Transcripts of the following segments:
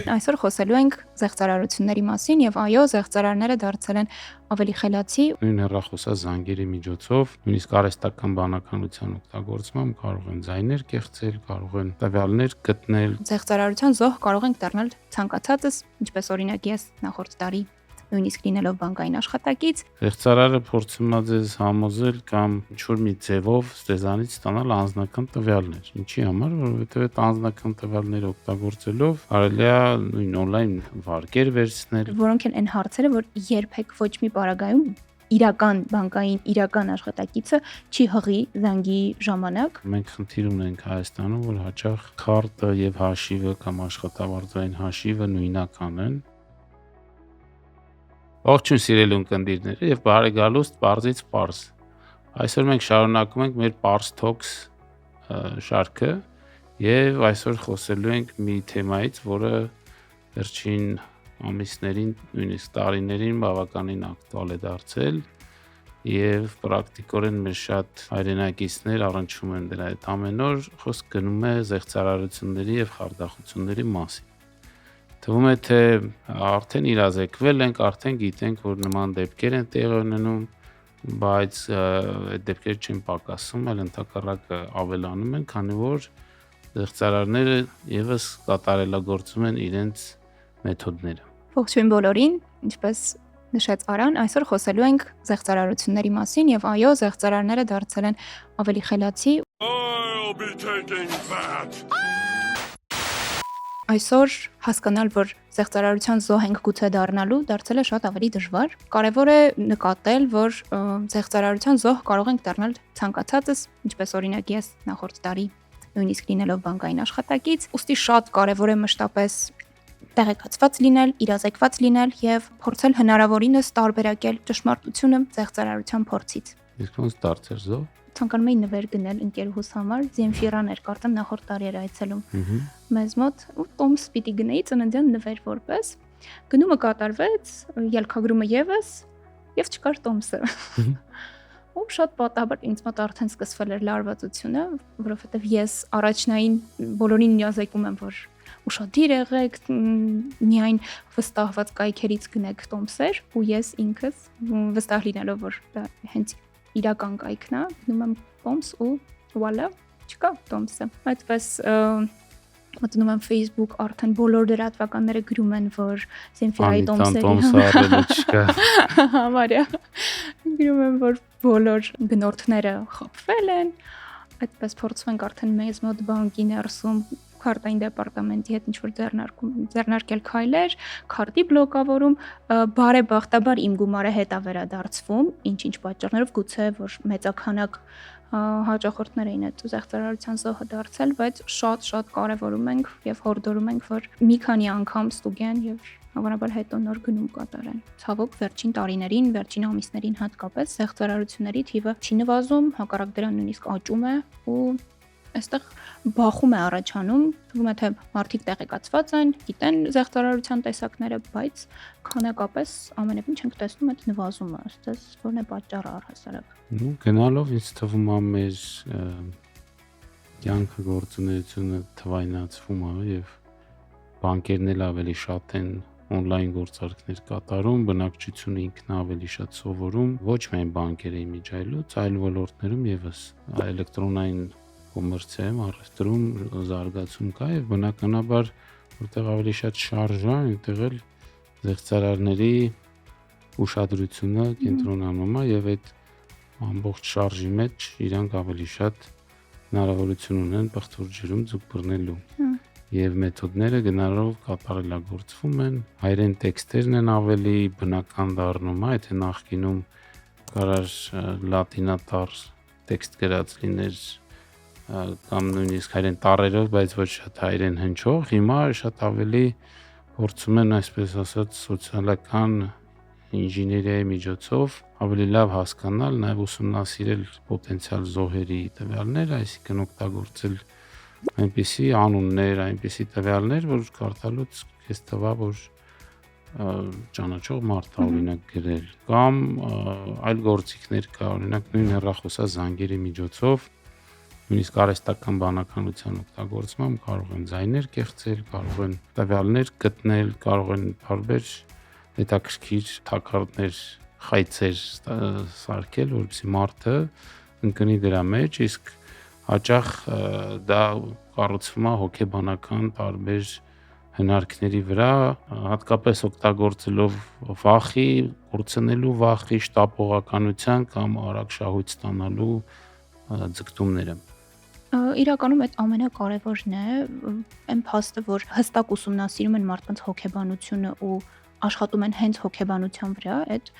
Այսօր խոսելու ենք զեղծարարությունների մասին եւ այո, զեղծարարները դարձել են ավելի խելացի։ Նույն հեռախոսազանգերի միջոցով նույնիսկ արհեստական բանականության օգտագործմամբ կարող են ձայներ կեղծել, կարող են տվյալներ գտնել։ Զեղծարարության զոհ կարող ենք դառնալ ցանկացածս, ինչպես օրինակ ես նախորդ տարի նույնիսկ լինելով բանկային աշխատակից, Զեղծարարը փորձում է ձեզ համոզել կամ ինչ-որ մի ձևով ձեզանից ստանալ անձնական տվյալներ։ Ինչի համար, որովհետև այդ անձնական տվյալները օգտագործելով կարելի է նույն on-line վարկեր վերցնել, որոնք են այն հարցերը, որ երբեք ոչ մի պարագայում իրական բանկային իրական աշխատակիցը չի հղի զանգի ժամանակ։ Մենք խնդիր ունենք Հայաստանում, որ հաճախ քարտը եւ հաշիվը կամ աշխատավարձային հաշիվը նույնական են։ Ողջույն սիրելի ունկնդիրներ եւ բարեկալուստ Պարզից Պարզ։ Այսօր մենք շարունակում ենք մեր Pars Talks շարքը եւ այսօր խոսելու ենք մի թեմայից, որը վերջին ամիսներին, նույնիսկ տարիներին բավականին ակտուալ է դարձել եւ պրակտիկորեն մեր շատ հայրենակիցներ առնչվում են դրա հետ ամեն օր խոսք գնում է զեղծարարությունների եւ խարդախությունների մասին։ Թվում է թե արդեն իրազեկվել ենք, արդեն գիտենք, որ նման դեպքեր են տեղի ունենում, բայց այդ դեպքերը չեն պակասում, այլ ընդհակառակը ավելանում են, քանի որ զեղծարարները եւս կատարելագործում են իրենց մեթոդները։ Ողջույն բոլորին, ինչպես նշեց Արան, այսօր խոսելու ենք զեղծարարությունների մասին եւ այո, զեղծարարները դարձել են ավելի խելացի։ I'll be taking that. Այսօր հասկանալ, որ զեղծարարության զոհ ենք գուցե դառնալու, դարձել է շատ ավելի դժվար։ Կարևոր է նկատել, որ զեղծարարության զոհ կարող ենք դառնալ ցանկացածս, ինչպես օրինակ ես նախորդ տարի նույնիսկ լինելով բանկային աշխատակից, ուստի շատ կարևոր է մշտապես տեղեկացված լինել, իրազեկված լինել եւ փորձել հնարավորինս տարբերակել ճշմարտությունը զեղծարարության փորձից։ Իսկ ոնց դարձեր զոհ։ Ցանկանում էի նվեր գնել ընկերուհուս համար, Զենֆիրաներ կարծեմ նախորդ տարի էր այցելում մեզ մոտ, ու տոմս պիտի գնեի ծննդյան նվեր որպես։ Գնումը կատարվեց, ելքագրումը եւս եւ չկար տոմսը։ Ու շատ պատահաբար ինձ մոտ արդեն սկսվել էր լարվածությունը, որովհետեւ ես առաջնային բոլորին նյազեկում եմ, որ ուշադիր եղեք, միայն վստահված կայքերից գնեք տոմսեր, ու ես ինքս վստահ լինելով, որ դա հենց իրական կայքն է, գնում եմ տոմս ու վալա, չկա տոմսը։ Այդպես մտնում եմ Facebook, արդեն բոլոր լրատվականները գրում են, որ Զենֆիրայի տոմսերի չկա։ Համարյա գրում են, որ բոլոր գնորդները խաբվել են։ Այդպես փորձում ենք արդեն մեզ մոտ բանկի ներսում քարտային դեպարտամենտի հետ ինչ-որ ձեռնարկել քայլեր, քարտի բլոկավորում, բարեբախտաբար իմ գումարը հետ է վերադարձվում, ինչ-ինչ պատճառներով գուցե որ մեծաքանակ հաճախորդներ էին այդ զեղծարարության զոհը դարձել, բայց շատ կարևորում ենք եւ հորդորում ենք, որ մի քանի անգամ ստուգեն եւ հավանաբար հետո նոր գնում կատարեն։ Ցավոք վերջին տարիներին, վերջին ամիսներին հատկապես զեղծարարությունների թիվը չի նվազում, հակառակ դրան նույնիսկ աճում է ու այստեղ բախում է առաջանում, թվում է թե մարդիկ տեղեկացված են, գիտեն զեղծարարության տեսակները, բայց քանակապես ամենևին չենք տեսնում այդ նվազումը, այստեղ որն է պատճառը առհասարակ։ Գնալով ինձ թվում է մեր կյանքը գործունեությունը թվայնացվում է եւ բանկերն էլ ավելի շատ են on-line գործարքներ կատարում, բնակչությունը ինքն ավելի շատ սովորում, ոչ միայն բանկերի միջայլոց, այլ ոլորտներում եւս էլեկտրոնային կոմերցիայում, առևտրում զարգացում կա եւ բնականաբար որտեղ ավելի շատ շարժ է, այնտեղ էլ զեղծարարների ուշադրությունը կենտրոնանում է եւ այդ ամբողջ շարժի մեջ իրանք ավելի շատ հնարավորություն ունեն պղտոր ջրում ձուկ բռնելու եւ մեթոդները գնալով կատարելագործվում են, հայերեն տեքստերն են ավելի բնական դառնում, եթե նախկինում կարար լատինատար տեքստ գրած լիներ կամ նույնիսկ հայերեն տառերով, բայց ոչ շատ հայերեն հնչող, հիմա շատ ավելի փորձում են այսպես ասած սոցիալական ինժեներիայի միջոցով ավելի լավ հասկանալ, նաև ուսումնասիրել պոտենցիալ զոհերի տվյալներ, այսինքն օգտագործել այնպիսի անուններ, այնպիսի տվյալներ, որ կարդալուց քեզ թվա, որ ճանաչող մարդ է օրինակ գրել, կամ այլ գործիքներ կա, օրինակ նույն հեռախոսազանգերի միջոցով նույնիսկ արհեստական բանականության օգտագործմամբ կարող են ձայներ կեղծել, կարող են տվյալներ գտնել, կարող են բարբեր հետաքրքիր թակարդներ, խայծեր սարքել, որպեսզի մարդը ընկնի դրա մեջ, իսկ հաճախ դա կառուցվում է հոգեբանական տարբեր հնարքների վրա, հատկապես օգտագործելով վախի, կորցնելու վախի, շտապողականության կամ արագ շահույթ ստանալու ձգտումները։ Իրականում այդ ամենակարևորն է, այն փաստը, որ հստակ ուսումնասիրում են մարդկանց հոգեբանությունը ու աշխատում են հենց հոգեբանության վրա, այդ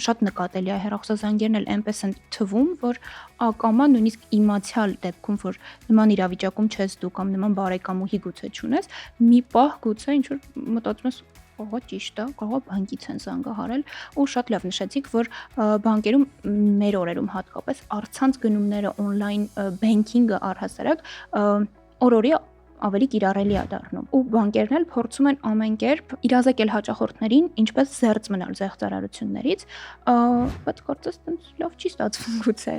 շատ նկատելի է, հեռախոսազանգերն էլ այնպես են թվում, որ ակամա նույնիսկ իմացյալ դեպքում, որ նման իրավիճակում չես դու կամ նման բարեկամուհի գուցե չունես, մի պահ գուցե ինչ որ մտածում ես ահա ճիշտ է, կարող է բանկից են զանգահարել ու շատ լավ նշեցիք, որ բանկերում մեր օրերում հատկապես առցանց գնումները on-line banking-ը առհասարակ օր-օրի ավելի կիրառելի է դառնում։ Ու բանկերն էլ փորձում են ամեն կերպ իրազեկել հաճախորդներին, ինչպես զերծ մնալ զեղծարարություններից, բայց կարծես տենց լավ չի ստացվում գուցե։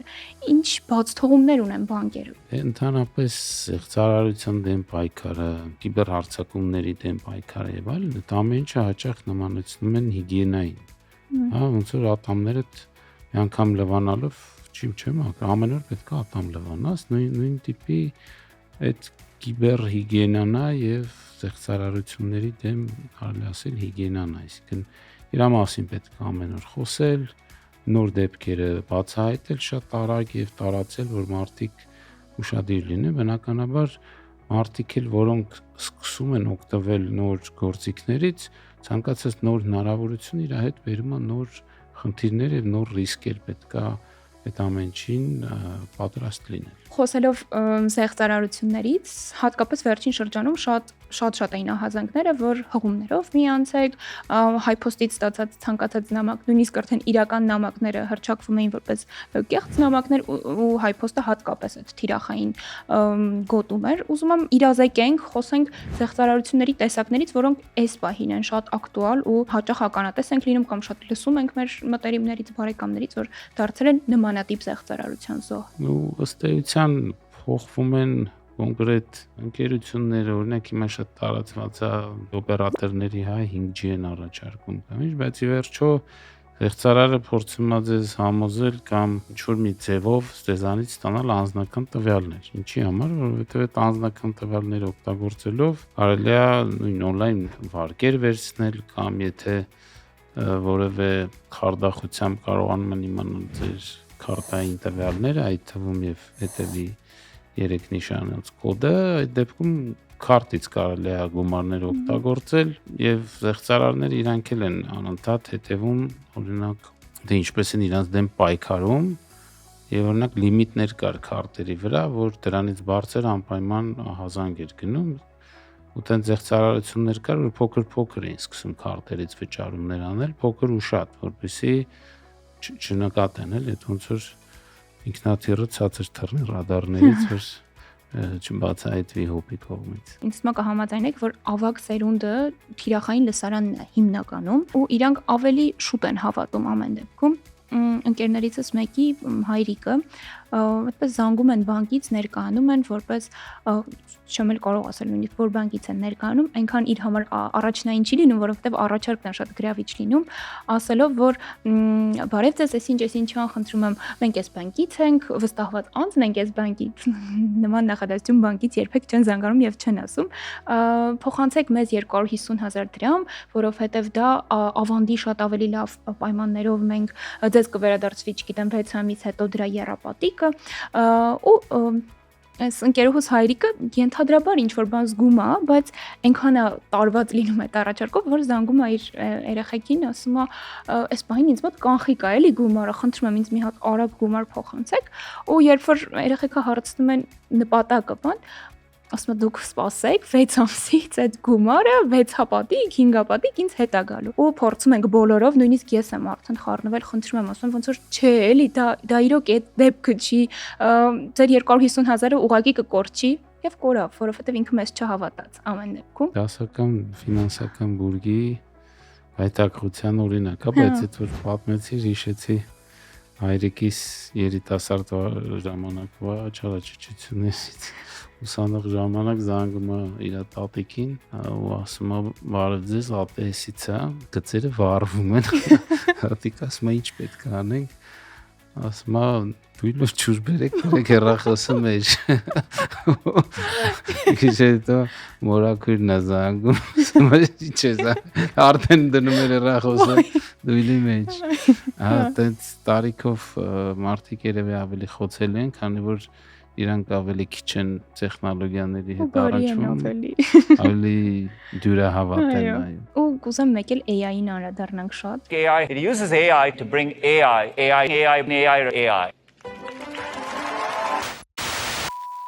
Ինչ բացթողումներ ունեն բանկերը։ Ընդհանրապես զեղծարարության դեմ պայքարը, կիբերհարձակումների դեմ պայքարը եւ այլն, դա ամեն ինչը հաճախ նմանեցնում են հիգիենային։ Հա, ոնց որ ատամներդ մի անգամ լվանալով, չեմ, ամեն օր պետք է ատամ լվանաս, նույն տիպի այդ կիբերհիգիենան է եւ զեղծարարությունների դեմ կարելի ասել հիգիենան է, այսինքն իրա մասին պետք է ամեն օր խոսել, նոր դեպքերը բացահայտել շատ արագ եւ տարածել, որ մարդիկ ուշադիր լինեն, բնականաբար մարդիկ էլ, որոնք սկսում են օգտվել նոր գործիքներից, ցանկացած նոր հնարավորություն իր հետ բերում է նոր խնդիրներ եւ նոր ռիսկեր, պետք է այդ ամենին պատրաստ լինել։ Խոսելով զեղծարարություններից, հատկապես վերջին շրջանում շատ էին ահազանգները, որ հղումներով միանցեք, հայփոստից ստացած ցանկացած նամակ, նույնիսկ արդեն իրական նամակները հրճակվում էին որպես կեղծ նամակներ ու հայփոստը հատկապես այդ թիրախային գոտում էր։ Ուզում եմ իրազեկենք, խոսենք զեղծարարությունների տեսակներից, որոնք այս պահին են շատ ակտուալ ու հաճախ ականատես ենք լինում կամ շատ լսում ենք մեր մտերիմներից, բարեկամներից, որ դարձել են նմանատիպ զեղծարարության զոհ։ Ու ըստ էության փոխվում են կոնկրետ ընկերությունները, օրինակ հիմա շատ տարածված է օպերատորների 5G են առաջարկում կամ ինչ, բայց ի վերջո զեղծարարը փորձում է ձեզ համոզել կամ ինչ-որ մի ձևով ձեզանից ստանալ անձնական տվյալներ։ Ինչի համար, որովհետև այդ անձնական տվյալները օգտագործելով կարելի է նույն on-line վարկեր վերցնել կամ եթե որևէ քարտախությամբ կարողանում են իմանալ ձեր քարտային տվյալները, այդ թվում եւ հետեւի 3 նիշանոց կոդը, այդ դեպքում քարտից կարելի է գումարներ օգտագործել եւ զեղծարարները իրանք էլ են անընդհատ հետեւում, օրինակ, թե ինչպես են իրանք դեմ պայքարում եւ օրինակ լիմիտներ կար քարտերի վրա, որ դրանից բարձր անպայման ահազանգ էր գնում ու տենց զեղծարարություններ կար, որ փոքր էին սկսում քարտերից վճարումներ անել, փոքր ու շատ, որպեսզի չնկատեն էլ, այդ ոնց որ ինքնաթիռը ցածր թռնի ռադարներից, որ չբացահայտվի հոպի կողմից։ Ինձ թվում է կհամաձայնեք, որ ավագ սերունդը թիրախային լսարանն է հիմնականում ու իրանք ավելի շուտ են հավատում ամեն դեպքում։ Ընկերներիցս մեկի հայրիկը այդպես զանգում են բանկից, ներկայանում են որպես չեմ էլ կարող ասել նույնիսկ որ բանկից են ներկայանում, այնքան իր համար առաջնային չի լինում, որովհետև առաջարկն է շատ գրավիչ լինում, ասելով որ բարև ձեզ, այսինչ խնդրում եմ, մենք այս բանկից ենք, վստահված անձն ենք այս բանկից, նման նախադասություն բանկից երբեք չեն զանգանում եւ չեն ասում, փոխանցեք մեզ 250,000 դրամ, որովհետև դա ավանդի շատ ավելի լավ պայմաններով մենք ձեզ կվերադարձվի, չգիտեմ 6 ամիս հետո դրա եռապատիկը ու այս ընկերուհուս հայրիկը ենթադրաբար ինչ որ բան զգում է, բայց այնքան է տարված լինում այդ առաջարկով, որ զանգում է իր երեխեքին, ասում է, այս պահին ինձ մոտ կանխիկ է էլի գումարը, խնդրում եմ ինձ մի հատ արագ գումար փոխանցեք, ու երբ որ երեխեքը հարցնում են նպատակը, բան, ասում է դուք սպասեք 6 ամսից այդ գումարը 6 հապատիկ, 5 հապատիկ ինձ հետ է գալու։ Ու փորձում ենք բոլորով, նույնիսկ ես եմ արդեն խառնվել, խնդրում եմ, ասում ոնց որ չէ, էլի դա իրոք այդ դեպքը չի, ձեր 250,000-ը ուղղակի կկորչի եւ կորավ, որովհետեւ ինքը մեզ չհավատաց ամեն դեպքում։ Դասական ֆինանսական բուրգի հայտակղության օրինակ է, բայց այդ որ պատմեցի, հիշեցի հայրիկիս երիտասարդ ժամանակվա չարաճճություններից ուսանող ժամանակ զանգում է իր տատիկին ու ասում է բարև ձեզ ԱՏՍ-ից է գծերը վառվում են տատիկ ասում է ինչ պետք է անենք ասում է դույլով ջուր բերեք հեռախոսը մեջ քիչ հետո մորակույրն է զանգում ասում է ինչ է արդեն դնում էր հեռախոսը դույլի մեջ այդպես տարիքով մարդիկ երևի ավելի խոցել են քանի որ իրանք ավելի քիչ են տեխնոլոգիաների հետ առաջվում ավելի դյուրահավատ են այո ու կուզեմ մեկ էլ AI-ին անդրադառնանք շատ AI it uses AI to bring AI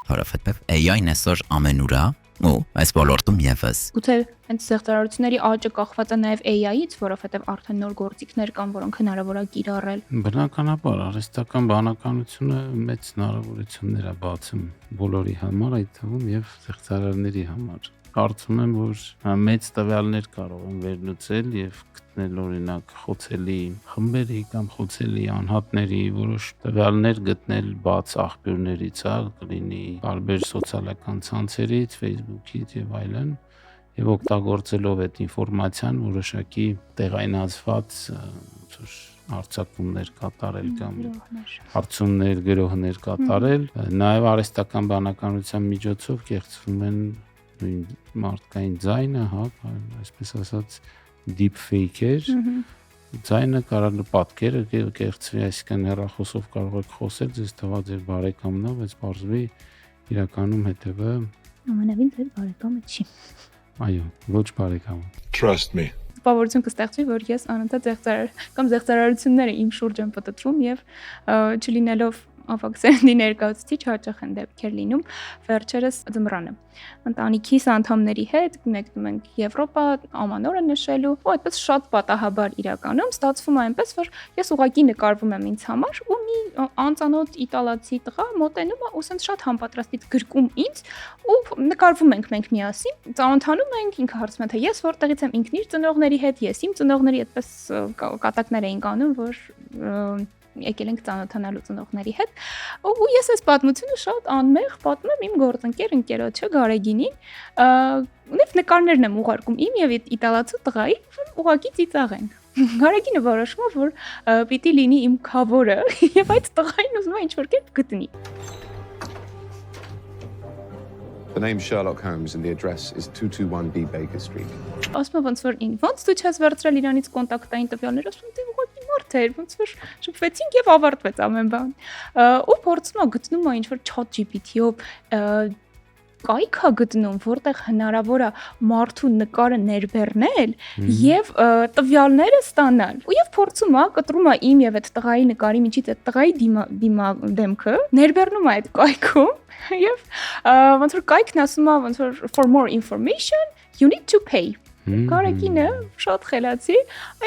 Որովհետև AI-ն այսօր ամենուր է ու այս ոլորտում եւս Գուցե հենց ստեղծարարությունների աճը կախված է նաև AI-ից, որովհետև արդեն նոր գործիքներ կան, որոնք հնարավոր է կիրառել։ Բնականաբար արհեստական բանականությունը մեծ հնարավորություններ է բացում բոլորի համար, այդ թվում եւ ստեղծարարների համար։ Կարծում եմ, որ մեծ տվյալներ կարող են վերլուծել եւ գտնել օրինակ խոցելի խմբերի կամ խոցելի անհատների որոշ տվյալներ գտնել բաց աղբյուրներից, կլինի տարբեր սոցիալական ցանցերից, Facebook-ից եւ այլն, եւ օգտագործելով այդ ինֆորմացիան որոշակի տեղայնացված արձակումներ կատարել կամ հարցումներ, գրոհներ կատարել, նաեւ արհեստական բանականության միջոցով կեղծվում են մարդկային ձայնը, հա, այսպես ասած deepfake-եր, ձայնը կարող է պատկերը կեղծվի, այսինքն հեռախոսով կարող եք խոսել, ձեզ թվաց ձեր բարեկամն է, բայց բարձվի իրականում հետևը Ամենևին ձեր բարեկամը չի։ Այո, ոչ բարեկամը։ Trust me. Տպավորություն կստեղծվի, որ ես անընդհատ զեղծարար կամ զեղծարարությունները իմ շուրջ եմ պատտվում եւ չլինելով ավակ սերնդի ներկայացուցիչ հաճախ են դեպքեր լինում վերջերս ձմռանը ընտանիքիս անդամների հետ մեկնում ենք Եվրոպա ամանորը նշելու ու այդպես շատ պատահաբար իրականում ստացվում է այնպես որ ես ուղակի նկարվում եմ ինձ համար ու մի անծանոթ իտալացի տղա մոտենում է ու ասենց շատ համապատրաստից գրկում ինձ ու նկարվում ենք մենք միասին ծանոթանում ենք ինքը հարցնում է թե ես որտեղից եմ ինքն իր ծնողների հետ ես իմ ծնողների այդպես կատակներ էին կանում որ եկել ենք ծանոթանալու ծնողների հետ ու ես այս պատմությունը շատ անմեղ պատմում եմ իմ գործընկեր ընկերոջը Գարեգինին ունեւ նկարներն եմ ուղարկում իմ եւ իտալացու տղայի որ ուղակի ծիծաղ են Գարեգինը որոշում է որ պիտի լինի իմ քավորը եւ այդ տղային ուզում է ինչ-որ կերպ գտնի The name Sherlock Holmes and the address is 221B Baker Street. Ասում ոնց որ ոնց դու չես վերցրել իրանից կոնտակտային տվյալներ, ասում դե ուղղակի մարդ էր, ոնց որ շփվեցինք եւ ավարտվեց ամեն բան։ Ու փորձում է գտնում է ինչ որ ChatGPT-ով կայքա գտնում, որտեղ հնարավոր է մարդու նկարը ներբեռնել եւ տվյալները ստանալ։ Ու եւ փորձում է, կտրում է իմ եւ այդ տղայի նկարի միջից այդ տղայի դեմքը, ներբեռնում է այդ կայքում եւ ոնց որ կայքն ասում է ոնց որ for more information you need to pay Գարեգինը շատ խելացի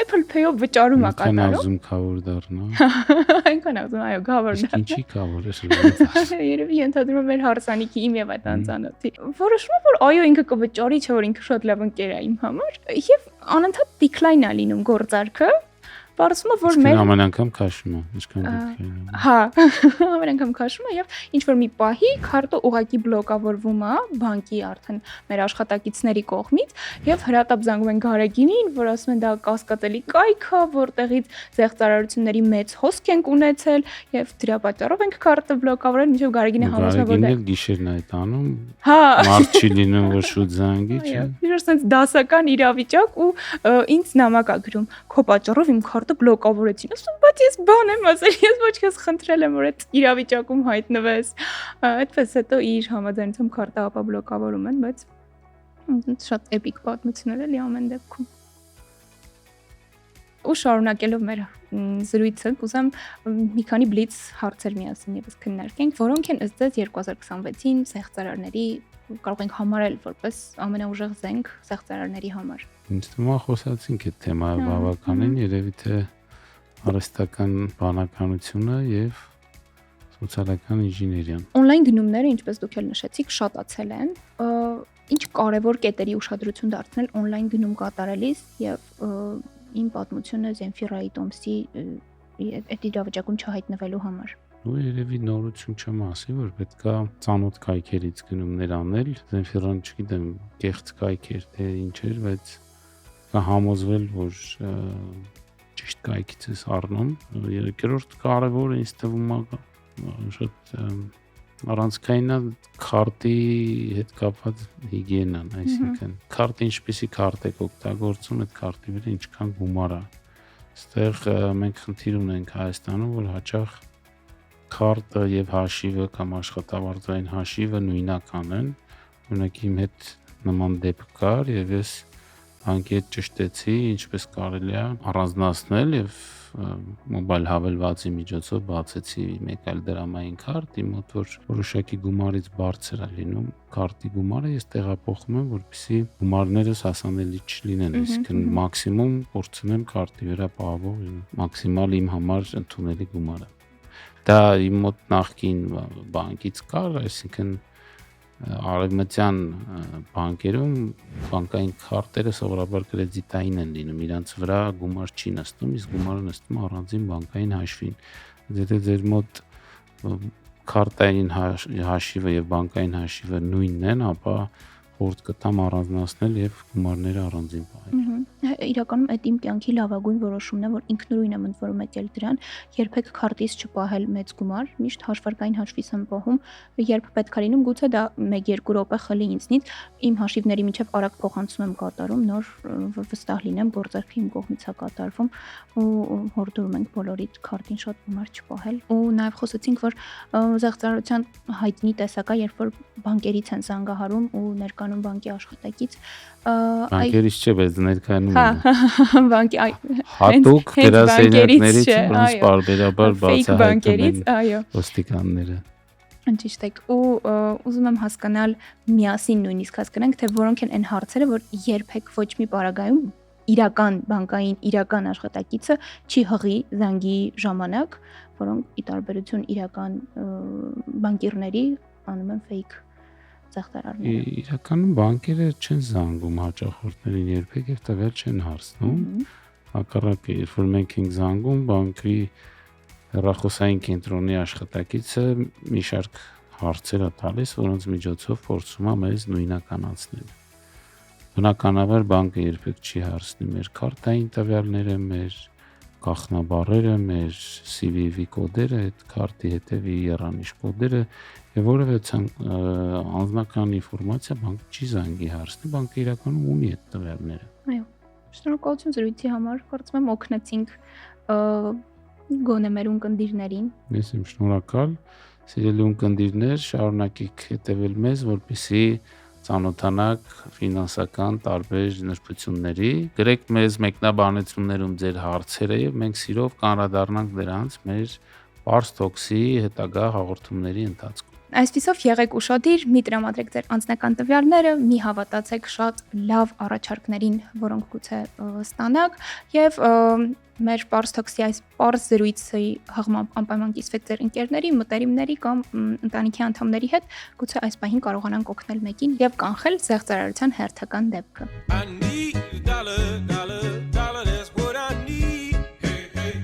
Apple Pay-ով վճարում է կատարում։ Այնքան ազում կավոր դառնա։ Այնքան ազում, այո, կավոր դառնա։ Ինչի կավոր է։ Երևի ենթադրում էր հարսանիքի իմ եւ այդ անծանոթի։ Որոշում է որ այո ինքը կվճարի, չէ որ ինքը շատ լավ ընկեր է իմ համար։ Եվ անընդհատ decline է լինում գործարքը։ Պարզվում է որ մեր ամեն անգամ քաշում է, ինչքան դեպքեր։ Հա, ամեն անգամ քաշում է եւ ինչ որ մի պահի քարտը ուղակի բլոկավորվում է բանկի արդեն մեր աշխատակիցների կողմից եւ հրատապ զանգում են Գարեգինին, որ ասում են դա կասկածելի կայք է, որտեղից զեղծարարությունների մեծ հոսք ենք ունեցել եւ դրա պատճառով ենք քարտը բլոկավորել, ինչեւ Գարեգինը համոզվում է որ դա գիշերն է այդ անում։ Հա, մարդ չի լինում որ շուտ զանգի, չէ։ Այո, sense դասական իրավիճակ ու ինձ նամակ է գրում։ Քո պատճառով իմ քարտը բլոկավորեցին։ Ասում բայց ես բան եմ ասել, ես ոչ քեզ խնդրել եմ որ այդ իրավիճակում հայտնվես։ Այդպես հետո իր համաձայնությամբ քարտը ապա բլոկավորում են, բայց շատ էպիկ պատմություններ էլի ամեն դեպքում։ Ու շարունակելով մեր զրույցը, կուզեմ մի քանի բլից հարցեր միասին եւս քննարկենք, որոնք են ըստ ձեզ 2025-ին զեղծարարների կարող ենք համարել որպես ամենաուժեղ զենք զեղծարարների համար։ Ինձ թվում է խոսացինք այդ թեմայով բավականին, երևի թե արհեստական բանականությունը եւ սոցիալական ինժեներիան։ Օնլայն գնումները, ինչպես դուք էլ նշեցիք, շատացել են։ Ինչ կարևոր կետերի ուշադրություն դարձնել օնլայն գնում կատարելիս եւ իմ պատմությունը Զենֆիրայի Տոմսի այդ իրավիճակում չհայտնվելու համար։ ու երևի նորություն չեմ ասի, որ պետքա ծանոթ կայքերից գնումներ անել, դենֆերան չգիտեմ, կեղծ կայքեր թե ինչ էր, բայց կա համոզվել, որ ճիշտ կայքից ես առնում։ Երկրորդ կարևորը ինձ թվում է շատ առանցքայինը քարտի հետ կապված հիգիենան, այսինքն քարտը ինչպեսի քարտ եք օգտագործում, այդ քարտի վրա ինչքան գումար է։ Այստեղ մենք խնդիր ունենք Հայաստանում, որ հաճախ քարտը եւ հաշիվը կամ աշխատավարձային հաշիվը նույնական են։ Օրինակ իմ հետ նման դեպք կար եւ ես բանկի հետ ճշտեցի, ինչպես կարելի է առանձնացնել եւ մոբայլ հավելվածի միջոցով բացեցի մեկ այլ դրամային քարտ, իմ մոտ որ որոշակի գումարից բարձր է լինում քարտի գումարը, ես տեղափոխում եմ, որպեսզի գումարներս հասանելի չլինեն, այսինքն մաքսիմում փորձում եմ քարտի վրա պահող մաքսիմալ իմ համար ընդունելի գումարը։ Դա իմ մոտ նախկին բանկից կար, այսինքն արևմտյան բանկերում բանկային քարտերը սովորաբար կրեդիտային են լինում, իրանց վրա գումար չի նստում, իսկ գումարը նստում առանձին բանկային հաշվին։ Եթե ձեր մոտ քարտային հաշիվը եւ բանկային հաշիվը նույնն են, ապա խորտ կտամ առանձնացնել եւ գումարները առանձին պահել։ Իրականում այդ իմ կյանքի լավագույն որոշումն է, որ ինքնուրույն եմ ընտրում եկել դրան, երբեք քարտից չպահել մեծ գումար, միշտ հաշվարկային հաշվից եմ պահում, երբ պետք է լինում, գուցե դա 1-2 րոպե խլի ինձնից, իմ հաշիվների միջև արագ փոխանցում եմ կատարում, նոր որ վստահ լինեմ, գործարքի իմ կողմից է կատարվում ու հորդորում ենք բոլորիդ քարտին շատ գումար չպահել։ Ու նաև խոսեցինք, որ զեղծարարության հայտնի տեսակ է, երբ որ բանկերից են զանգահարում ու ներկանում բանկի աշխատակից Բանկերից չէ, բայց ներկայանում բանկի հատուկ գրասենյակներից, որոնց պարբերաբար բացահայտում են ոստիկանները։ Ճիշտ է, ու ուզում եմ հասկանալ միասին նույնիսկ հասկանանք, թե որոնք են այն հարցերը, որ երբեք ոչ մի պարագայում իրական բանկային իրական աշխատակիցը չի հղի զանգի ժամանակ, որոնք ի տարբերություն իրական բանկիրների անում են fake զեղծարարները։ Իրականում բանկերը չեն զանգում հաճախորդներին երբեք եւ տվյալ չեն հարցնում։ Հակառակը, երբ որ մենք ենք զանգում, բանկի հեռախոսային կենտրոնի աշխատակիցը մի շարք հարցեր է տալիս, որոնց միջոցով փորձում է մեզ նույնականացնել։ Բնականաբար բանկը երբեք չի հարցնի մեր քարտային տվյալները, մեր գաղտնաբառերը, մեր CVV կոդերը, այդ քարտի հետևի եռանիշ կոդերը եւ որևէ անձնական ինֆորմացիա բանկը չի զանգի հարցնի, բանկը իրականում ունի այդ տվյալները։ Այո։ Շնորհակալություն զրույցի համար, կարծում եմ օգնեցինք գոնե մեր ունկնդիրներին։ Ես եմ շնորհակալ, սիրելի ունկնդիրներ, շարունակեք հետևել մեզ, որպեսզի ծանոթանաք ֆինանսական տարբեր նրբությունների, գրեք մեզ մեկնաբանություններում ձեր հարցերը եւ մենք սիրով կանրադառնանք դրանց մեր Pars Talks-ի հետագա հաղորդումների ընթացքում։ Այսպիսով եղեք ուշադիր, մի տրամադրեք ձեր անձնական տվյալները, մի հավատացեք շատ լավ առաջարկներին, որոնք գուցե ստանաք եւ մեր Pars Talks-ի այս Pars զրույցի հղմամբ անպայման կիսվեք ձեր ընկերների, մտերիմների կամ ընտանիքի անդամների հետ, գուցե այս պահին կարողանանք օգնել մեկին եւ կանխել զեղծարարության հերթական դեպքը։